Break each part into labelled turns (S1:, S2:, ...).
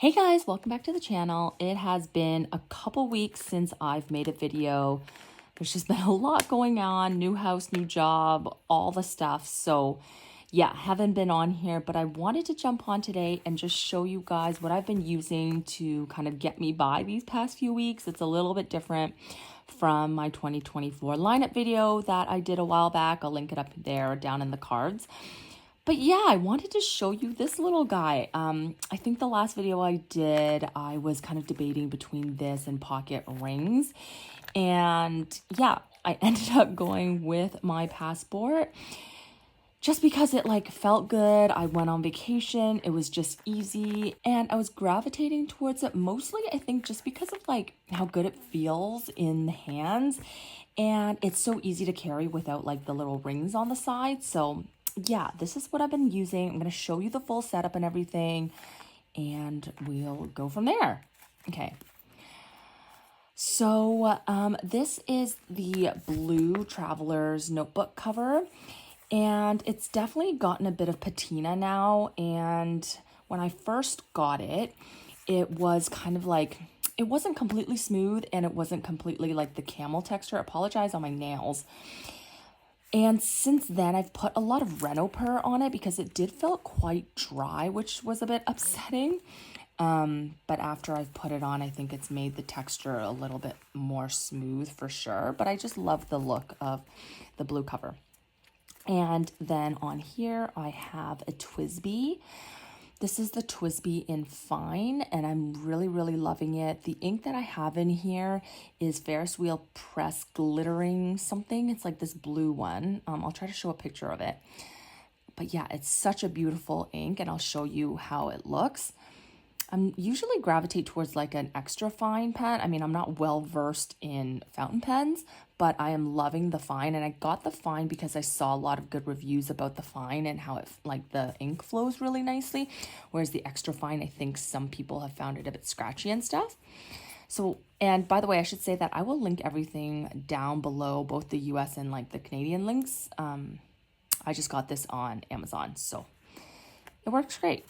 S1: Hey guys, welcome back to the channel. It has been a couple weeks since I've made a video. There's just been a lot going on, new house, new job, all the stuff. So yeah, haven't been on here, but I wanted to jump on today and just show you guys what I've been using to kind of get me by these past few weeks. It's a little bit different from my 2024 lineup video that I did a while back. I'll link it up there or down in the cards. But yeah, I wanted to show you this little guy. I think the last video I did, I was kind of debating between this and pocket rings. And yeah, I ended up going with my passport just because it like felt good. I went on vacation. It was just easy. And I was gravitating towards it mostly, I think, just because of like how good it feels in the hands. And it's so easy to carry without like the little rings on the side. So yeah, this is what I've been using. I'm going to show you the full setup and everything, and we'll go from there. Okay. So this is the blue Traveler's notebook cover, and it's definitely gotten a bit of patina now. And when I first got it, it was kind of like, it wasn't completely smooth and it wasn't completely like the camel texture. I apologize on my nails. And since then, I've put a lot of Reno-Per on it because it did feel quite dry, which was a bit upsetting. But after I've put it on, I think it's made the texture a little bit more smooth for sure. But I just love the look of the blue cover. And then on here, I have a TWSBI. This is the TWSBI in Fine, and I'm really, really loving it. The ink that I have in here is Ferris Wheel Press Glittering something. It's like this blue one. I'll try to show a picture of it. But yeah, it's such a beautiful ink, and I'll show you how it looks. I'm usually gravitate towards like an extra fine pen. I mean, I'm not well versed in fountain pens, but I am loving the Fine. And I got the Fine because I saw a lot of good reviews about the Fine and how it like the ink flows really nicely. Whereas the extra fine, I think some people have found it a bit scratchy and stuff. So, and by the way, I should say that I will link everything down below, both the US and like the Canadian links. I just got this on Amazon, so it works great.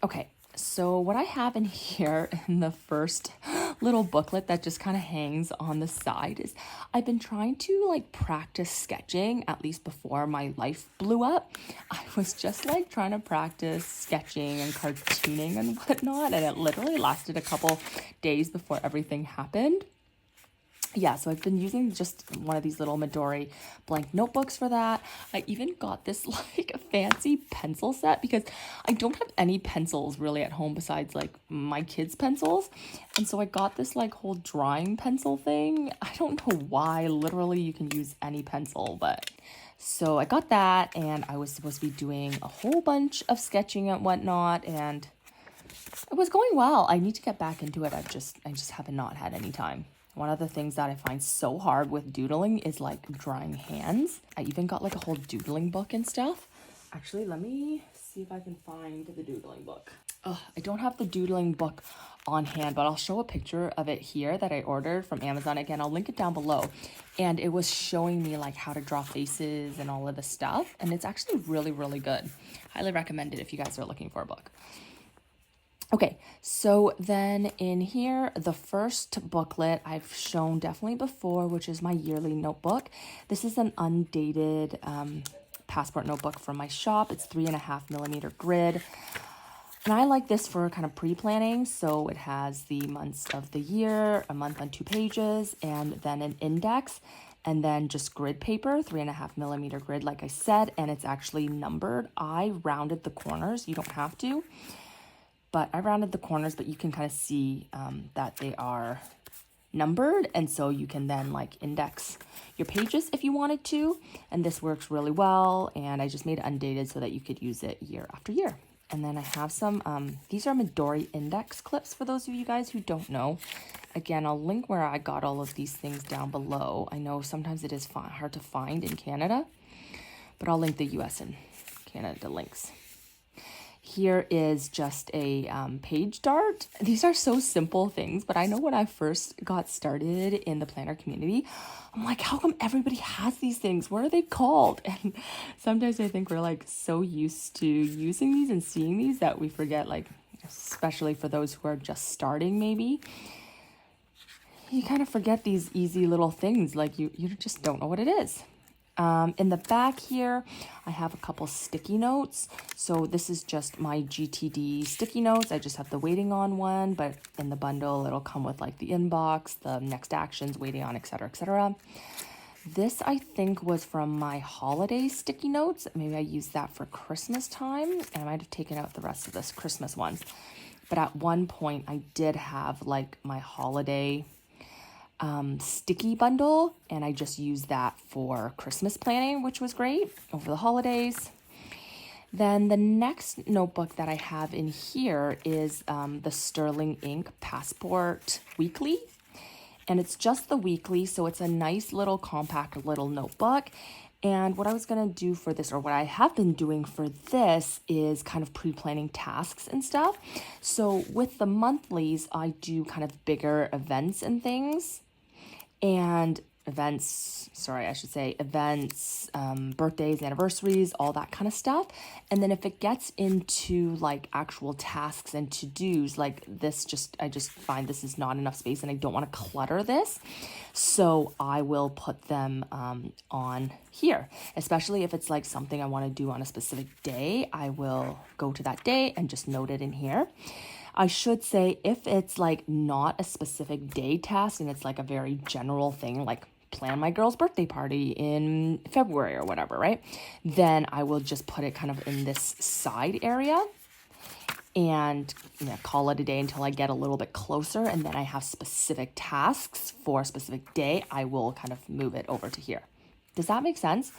S1: Okay. So what I have in here in the first little booklet that just kind of hangs on the side is I've been trying to like practice sketching, at least before my life blew up. I was just like trying to practice sketching and cartooning and whatnot, and it literally lasted a couple days before everything happened. Yeah, so I've been using just one of these little Midori blank notebooks for that. I even got this like fancy pencil set because I don't have any pencils really at home besides like my kids' pencils. And so I got this like whole drawing pencil thing. I don't know why. Literally, you can use any pencil, but so I got that, and I was supposed to be doing a whole bunch of sketching and whatnot, and it was going well. I need to get back into it. I just have not had any time. One of the things that I find so hard with doodling is like drawing hands. I even got like a whole doodling book and stuff. Actually, let me see if I can find the doodling book. I don't have the doodling book on hand, but I'll show a picture of it here that I ordered from Amazon. Again, I'll link it down below. And it was showing me like how to draw faces and all of the stuff. And it's actually really, really good. Highly recommend it if you guys are looking for a book. Okay, so then in here, the first booklet I've shown definitely before, which is my yearly notebook. This is an undated passport notebook from my shop. It's 3.5mm grid. And I like this for kind of pre-planning. So it has the months of the year, a month on 2 pages, and then an index, and then just grid paper, 3.5mm grid, like I said, and it's actually numbered. I rounded the corners. You don't have to. But I rounded the corners, but you can kind of see that they are numbered. And so you can then like index your pages if you wanted to. And this works really well. And I just made it undated so that you could use it year after year. And then I have some, these are Midori index clips for those of you guys who don't know. Again, I'll link where I got all of these things down below. I know sometimes it is hard to find in Canada, but I'll link the US and Canada links. Here is just a page dart. These are so simple things, but I know when I first got started in the planner community, I'm like, how come everybody has these things? What are they called? And sometimes I think we're like so used to using these and seeing these that we forget like especially for those who are just starting maybe. You kind of forget these easy little things, like you just don't know what it is. In the back here, I have a couple sticky notes. So this is just my GTD sticky notes. I just have the waiting on one, but in the bundle, it'll come with like the inbox, the next actions, waiting on, etc., etc. This, I think, was from my holiday sticky notes. Maybe I used that for Christmas time, and I might have taken out the rest of this Christmas ones. But at one point, I did have like my holiday sticky bundle, and I just used that for Christmas planning, which was great over the holidays. Then the next notebook that I have in here is the Sterling Ink Passport Weekly, and it's just the weekly, so it's a nice little compact little notebook. And what I was going to do for this, or what I have been doing for this, is kind of pre-planning tasks and stuff. So with the monthlies, I do kind of bigger events and things. And events, birthdays, anniversaries, all that kind of stuff. And then if it gets into like actual tasks and to-dos, like this, I just find this is not enough space and I don't want to clutter this. So I will put them on here, especially if it's like something I want to do on a specific day. I will go to that day and just note it in here. I should say, if it's like not a specific day task and it's like a very general thing, like plan my girl's birthday party in February or whatever, right? Then I will just put it kind of in this side area and call it a day until I get a little bit closer. And then I have specific tasks for a specific day. I will kind of move it over to here. Does that make sense?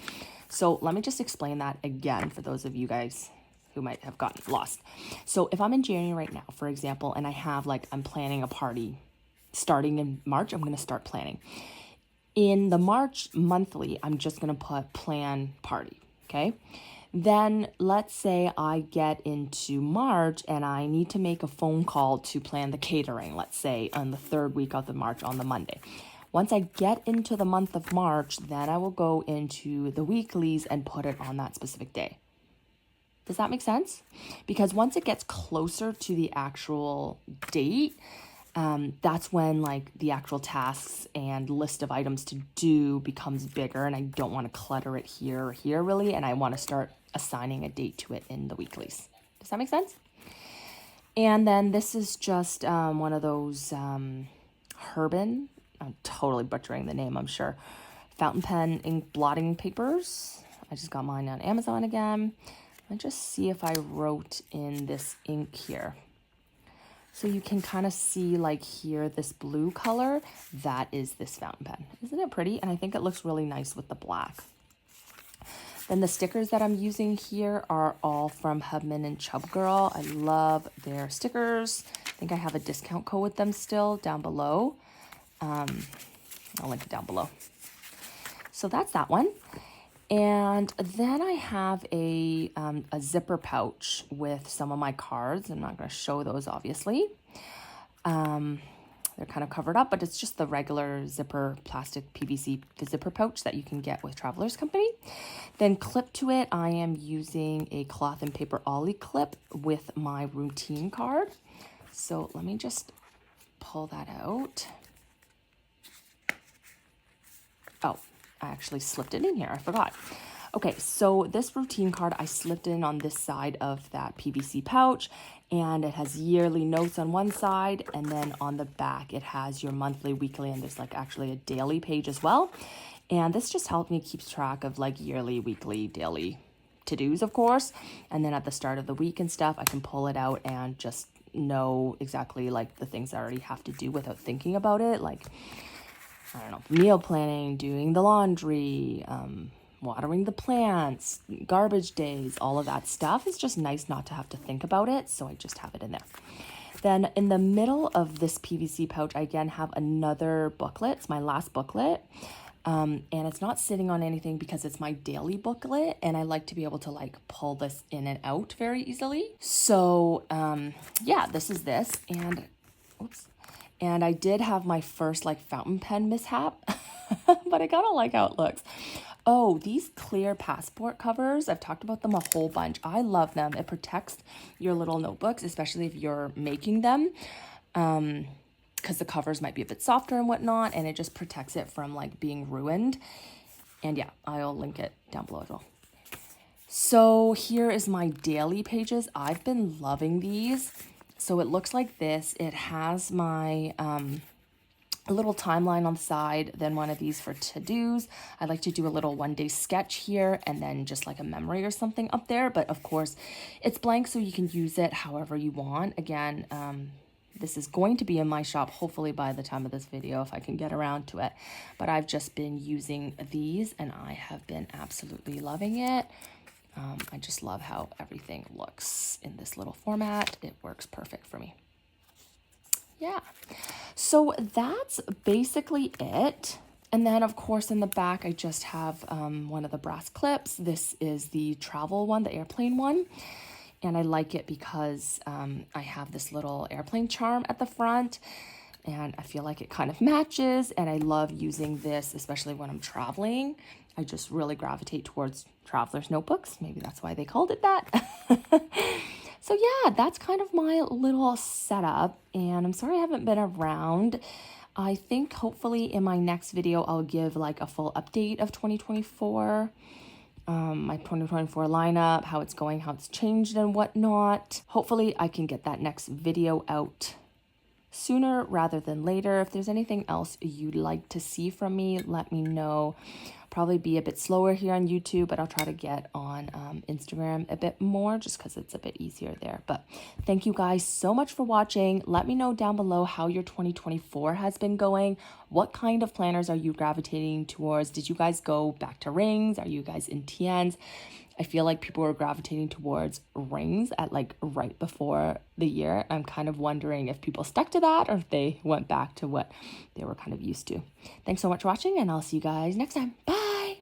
S1: So let me just explain that again for those of you guys who might have gotten lost. So if I'm in January right now, for example, and I have I'm planning a party starting in March, I'm going to start planning. In the March monthly, I'm just going to put plan party, okay? Then let's say I get into March and I need to make a phone call to plan the catering, let's say on the third week of the March on the Monday. Once I get into the month of March, then I will go into the weeklies and put it on that specific day. Does that make sense? Because once it gets closer to the actual date, that's when the actual tasks and list of items to do becomes bigger, and I don't want to clutter it here or here really, and I want to start assigning a date to it in the weeklies. Does that make sense? And then this is just one of those Hubman, I'm totally butchering the name, I'm sure, fountain pen ink blotting papers. I just got mine on Amazon again. Let's just see if I wrote in this ink here. So you can kind of see here, this blue color, that is this fountain pen. Isn't it pretty? And I think it looks really nice with the black. Then the stickers that I'm using here are all from Hubman and Chubgirl. I love their stickers. I think I have a discount code with them still down below. I'll link it down below. So that's that one. And then I have a zipper pouch with some of my cards. I'm not going to show those, obviously. They're kind of covered up, but it's just the regular zipper plastic PVC zipper pouch that you can get with Travelers Company. Then clip to it, I am using a cloth and paper ollie clip with my routine card. So let me just pull that out. Oh, I actually slipped it in here. I forgot. Okay, so this routine card I slipped in on this side of that PVC pouch, and it has yearly notes on one side, and then on the back it has your monthly, weekly, and there's actually a daily page as well. And this just helped me keep track of yearly, weekly, daily to-dos, of course. And then at the start of the week and stuff, I can pull it out and just know exactly the things I already have to do without thinking about it. I don't know, meal planning, doing the laundry, watering the plants, garbage days, all of that stuff. It's just nice not to have to think about it, so I just have it in there. Then in the middle of this PVC pouch, I again have another booklet. It's my last booklet, and it's not sitting on anything because it's my daily booklet, and I like to be able to pull this in and out very easily. So yeah, this is this, and oops. And I did have my first fountain pen mishap, but I kind of like how it looks. Oh, these clear passport covers, I've talked about them a whole bunch. I love them. It protects your little notebooks, especially if you're making them, because the covers might be a bit softer and whatnot, and it just protects it from like being ruined. And yeah, I'll link it down below as well. So here is my daily pages. I've been loving these. So it looks like this. It has my a little timeline on the side, then one of these for to-dos. I like to do a little one-day sketch here and then just like a memory or something up there. But of course, it's blank, so you can use it however you want. Again, this is going to be in my shop, hopefully by the time of this video, if I can get around to it. But I've just been using these and I have been absolutely loving it. I just love how everything looks in this little format. It works perfect for me. Yeah, so that's basically it. And then of course in the back, I just have one of the brass clips. This is the travel one, the airplane one. And I like it because I have this little airplane charm at the front and I feel like it kind of matches. And I love using this, especially when I'm traveling. I just really gravitate towards traveler's notebooks. Maybe that's why they called it that. So yeah, that's kind of my little setup, and I'm sorry I haven't been around. I think hopefully in my next video, I'll give like a full update of 2024, my 2024 lineup, how it's going, how it's changed and whatnot. Hopefully I can get that next video out sooner rather than later. If there's anything else you'd like to see from me, let me know. Probably be a bit slower here on YouTube, but I'll try to get on Instagram a bit more just because it's a bit easier there. But thank you guys so much for watching. Let me know down below how your 2024 has been going. What kind of planners are you gravitating towards? Did you guys go back to rings? Are you guys in TNs? I feel like people were gravitating towards rings at like right before the year. I'm kind of wondering if people stuck to that or if they went back to what they were kind of used to. Thanks so much for watching, and I'll see you guys next time. Bye!